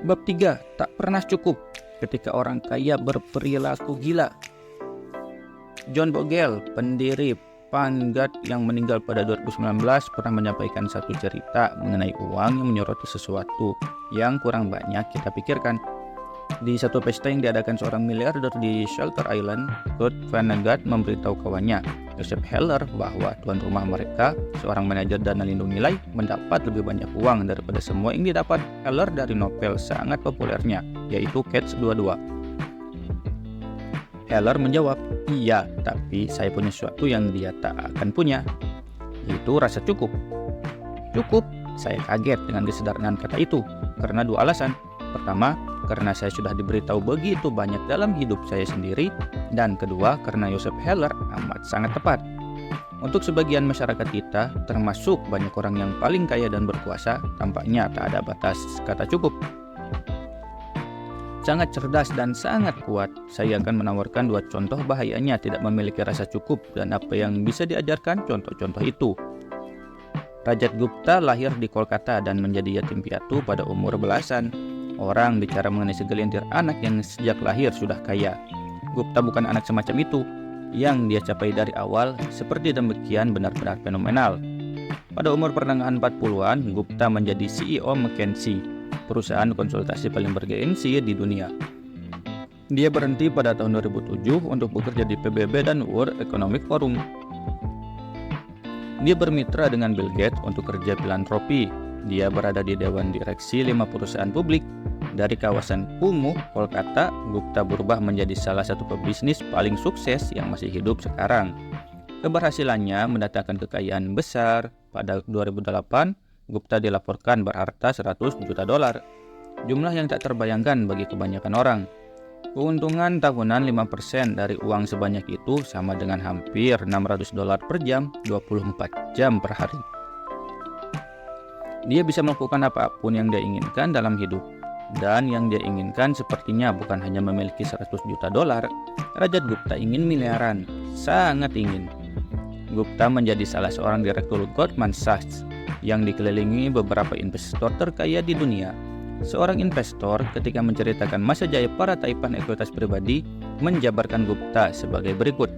Bab 3. Tak pernah cukup ketika orang kaya berperilaku gila. John Bogle, pendiri Vanguard yang meninggal pada 2019, pernah menyampaikan satu cerita mengenai uang yang menyoroti sesuatu yang kurang banyak kita pikirkan. Di satu pesta yang diadakan seorang miliarder di Shelter Island, Kurt Vonnegut memberitahu kawannya, Joseph Heller, bahwa tuan rumah mereka, seorang manajer dana lindung nilai, mendapat lebih banyak uang daripada semua yang didapat Heller dari novel sangat populernya, yaitu Catch 22. Heller menjawab, "Iya, tapi saya punya sesuatu yang dia tak akan punya, yaitu rasa cukup." Cukup? Saya kaget dengan kesederhanaan kata itu, karena dua alasan. Pertama, karena saya sudah diberitahu begitu banyak dalam hidup saya sendiri, dan kedua, karena Joseph Heller amat sangat tepat. Untuk sebagian masyarakat kita, termasuk banyak orang yang paling kaya dan berkuasa, tampaknya tak ada batas kata cukup. Sangat cerdas dan sangat kuat, saya akan menawarkan dua contoh bahayanya tidak memiliki rasa cukup dan apa yang bisa diajarkan contoh-contoh itu. Rajat Gupta lahir di Kolkata dan menjadi yatim piatu pada umur belasan. Orang bicara mengenai segelintir anak yang sejak lahir sudah kaya. Gupta bukan anak semacam itu. Yang dia capai dari awal seperti demikian benar-benar fenomenal. Pada umur pertengahan 40-an, Gupta menjadi CEO McKinsey, perusahaan konsultasi paling bergengsi di dunia. Dia berhenti pada tahun 2007 untuk bekerja di PBB dan World Economic Forum. Dia bermitra dengan Bill Gates untuk kerja filantropi. Dia berada di dewan direksi 5 perusahaan publik. Dari kawasan kumuh, Kolkata, Gupta berubah menjadi salah satu pebisnis paling sukses yang masih hidup sekarang. Keberhasilannya mendatangkan kekayaan besar. Pada 2008, Gupta dilaporkan berharta 100 juta dolar. Jumlah yang tak terbayangkan bagi kebanyakan orang. Keuntungan tahunan 5% dari uang sebanyak itu sama dengan hampir 600 dolar per jam, 24 jam per hari. Dia bisa melakukan apapun yang dia inginkan dalam hidup. Dan yang dia inginkan sepertinya bukan hanya memiliki 100 juta dolar. Rajat Gupta ingin miliaran, sangat ingin. Gupta menjadi salah seorang direktur Goldman Sachs yang dikelilingi beberapa investor terkaya di dunia. Seorang investor ketika menceritakan masa jaya para taipan ekuitas pribadi menjabarkan Gupta sebagai berikut.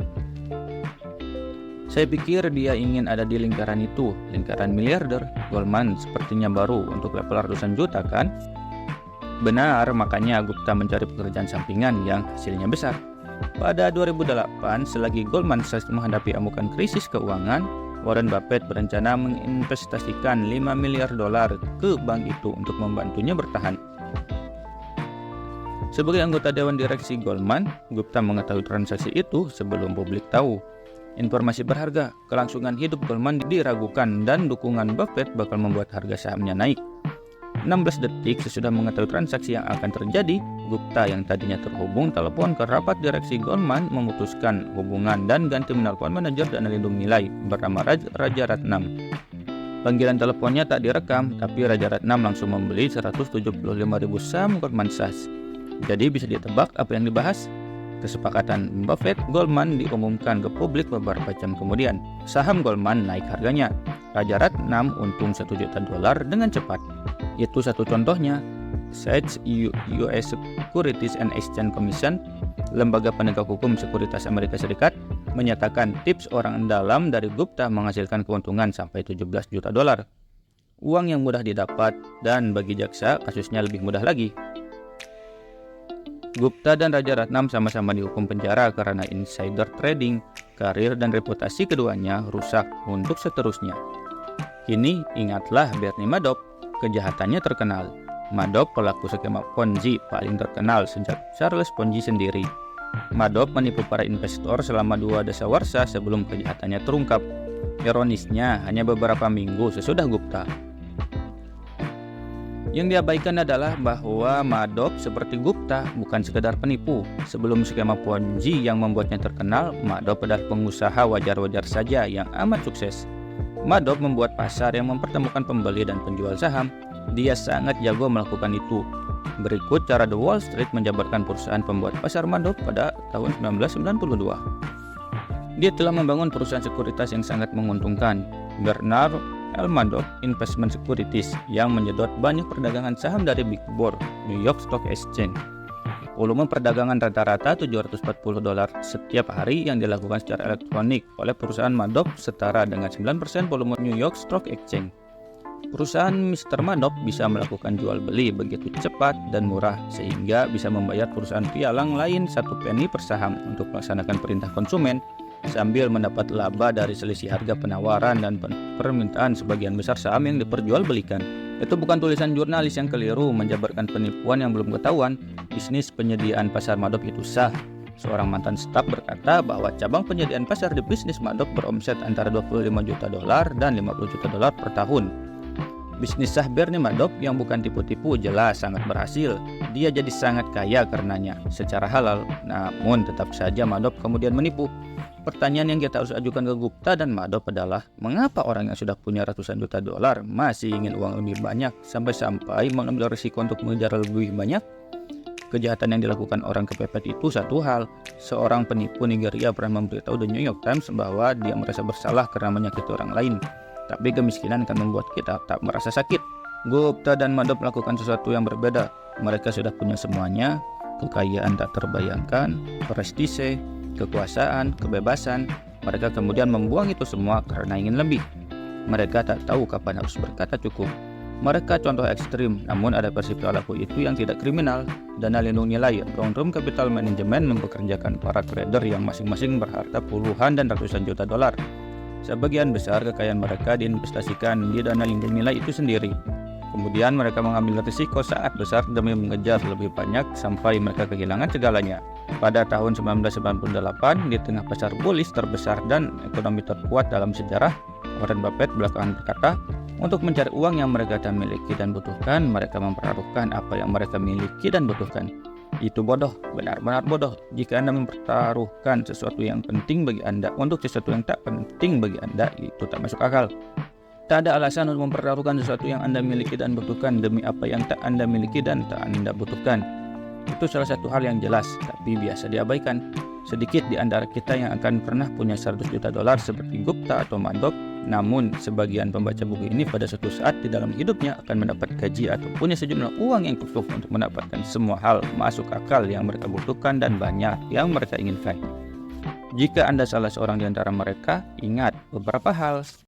Saya pikir dia ingin ada di lingkaran itu, lingkaran miliarder. Goldman sepertinya baru untuk level ratusan juta kan? Benar, makanya Gupta mencari pekerjaan sampingan yang hasilnya besar. Pada 2008, selagi Goldman Sachs menghadapi amukan krisis keuangan, Warren Buffett berencana menginvestasikan 5 miliar dolar ke bank itu untuk membantunya bertahan. Sebagai anggota Dewan Direksi Goldman, Gupta mengetahui transaksi itu sebelum publik tahu. Informasi berharga, kelangsungan hidup Goldman diragukan dan dukungan Buffett bakal membuat harga sahamnya naik. 16 detik sesudah mengetahui transaksi yang akan terjadi, Gupta yang tadinya terhubung telepon ke rapat direksi Goldman memutuskan hubungan dan ganti menelpon manajer dana lindung nilai bernama Raja Ratnam. Panggilan teleponnya tak direkam, tapi Raja Ratnam langsung membeli 175.000 saham Goldman Sachs. Jadi bisa ditebak apa yang dibahas? Kesepakatan Buffett Goldman diumumkan ke publik beberapa jam kemudian. Saham Goldman naik harganya. Raja Ratnam untung 1 juta dolar dengan cepat. Itu satu contohnya. SEC, US Securities and Exchange Commission, lembaga penegak hukum sekuritas Amerika Serikat, menyatakan tips orang dalam dari Gupta menghasilkan keuntungan sampai 17 juta dolar. Uang yang mudah didapat, dan bagi jaksa kasusnya lebih mudah lagi. Gupta dan Raja Ratnam sama-sama dihukum penjara karena insider trading. Karir dan reputasi keduanya rusak untuk seterusnya. Kini ingatlah Bernie Madoff. Kejahatannya terkenal. Madoff pelaku skema Ponzi paling terkenal sejak Charles Ponzi sendiri. Madoff menipu para investor selama 2 dasawarsa sebelum kejahatannya terungkap. Ironisnya, hanya beberapa minggu sesudah Gupta. Yang diabaikan adalah bahwa Madoff seperti Gupta bukan sekedar penipu. Sebelum skema Ponzi yang membuatnya terkenal, Madoff adalah pengusaha wajar-wajar saja yang amat sukses. Madoff membuat pasar yang mempertemukan pembeli dan penjual saham. Dia sangat jago melakukan itu. Berikut cara The Wall Street menjabarkan perusahaan pembuat pasar Madoff pada tahun 1992. Dia telah membangun perusahaan sekuritas yang sangat menguntungkan. Bernard Al-Maddox Investment Securities yang menyedot banyak perdagangan saham dari Big Four, New York Stock Exchange. Volume perdagangan rata-rata $740 setiap hari yang dilakukan secara elektronik oleh perusahaan Maddox setara dengan 9% volume New York Stock Exchange. Perusahaan Mr. Maddox bisa melakukan jual beli begitu cepat dan murah sehingga bisa membayar perusahaan pialang lain 1 penny per saham untuk melaksanakan perintah konsumen sambil mendapat laba dari selisih harga penawaran dan permintaan sebagian besar saham yang diperjualbelikan. Itu bukan tulisan jurnalis yang keliru menjabarkan penipuan yang belum ketahuan. Bisnis penyediaan pasar Maddox itu sah. Seorang mantan staf berkata bahwa cabang penyediaan pasar di bisnis Maddox beromset antara $25 juta dan $50 juta per tahun. Bisnis sah Bernie Maddox yang bukan tipu-tipu jelas sangat berhasil. Dia jadi sangat kaya karenanya secara halal. Namun tetap saja Maddox kemudian menipu. Pertanyaan yang kita harus ajukan ke Gupta dan Maddox adalah mengapa orang yang sudah punya ratusan juta dolar masih ingin uang lebih banyak sampai-sampai mengambil risiko untuk mengejar lebih banyak? Kejahatan yang dilakukan orang kepepet itu satu hal. Seorang penipu Nigeria pernah memberitahu The New York Times bahwa dia merasa bersalah karena menyakiti orang lain. Tapi kemiskinan akan membuat kita tak merasa sakit. Gupta dan Maddox melakukan sesuatu yang berbeda. Mereka sudah punya semuanya, kekayaan tak terbayangkan, prestise, kekuasaan, kebebasan. Mereka kemudian membuang itu semua karena ingin lebih. Mereka tak tahu kapan harus berkata cukup. Mereka contoh ekstrim, namun ada versi perilaku itu yang tidak kriminal. Dana lindung nilai long-term capital management mempekerjakan para trader yang masing-masing berharga puluhan dan ratusan juta dolar. Sebagian besar kekayaan mereka diinvestasikan di dana lindung nilai itu sendiri. Kemudian mereka mengambil risiko saat besar demi mengejar lebih banyak sampai mereka kehilangan segalanya. Pada tahun 1998, di tengah pasar bullish terbesar dan ekonomi terkuat dalam sejarah, Warren Buffett belakangan berkata, untuk mencari uang yang mereka tak miliki dan butuhkan, mereka mempertaruhkan apa yang mereka miliki dan butuhkan. Itu bodoh, benar-benar bodoh. Jika Anda mempertaruhkan sesuatu yang penting bagi Anda untuk sesuatu yang tak penting bagi Anda, itu tak masuk akal. Tak ada alasan untuk mempertaruhkan sesuatu yang Anda miliki dan butuhkan demi apa yang tak Anda miliki dan tak Anda butuhkan. Itu salah satu hal yang jelas, tapi biasa diabaikan. Sedikit di antara kita yang akan pernah punya $100 juta seperti Gupta atau Maddox. Namun, sebagian pembaca buku ini pada suatu saat di dalam hidupnya akan mendapat gaji atau punya sejumlah uang yang cukup untuk mendapatkan semua hal masuk akal yang mereka butuhkan dan banyak yang mereka inginkan. Jika Anda salah seorang di antara mereka, ingat beberapa hal.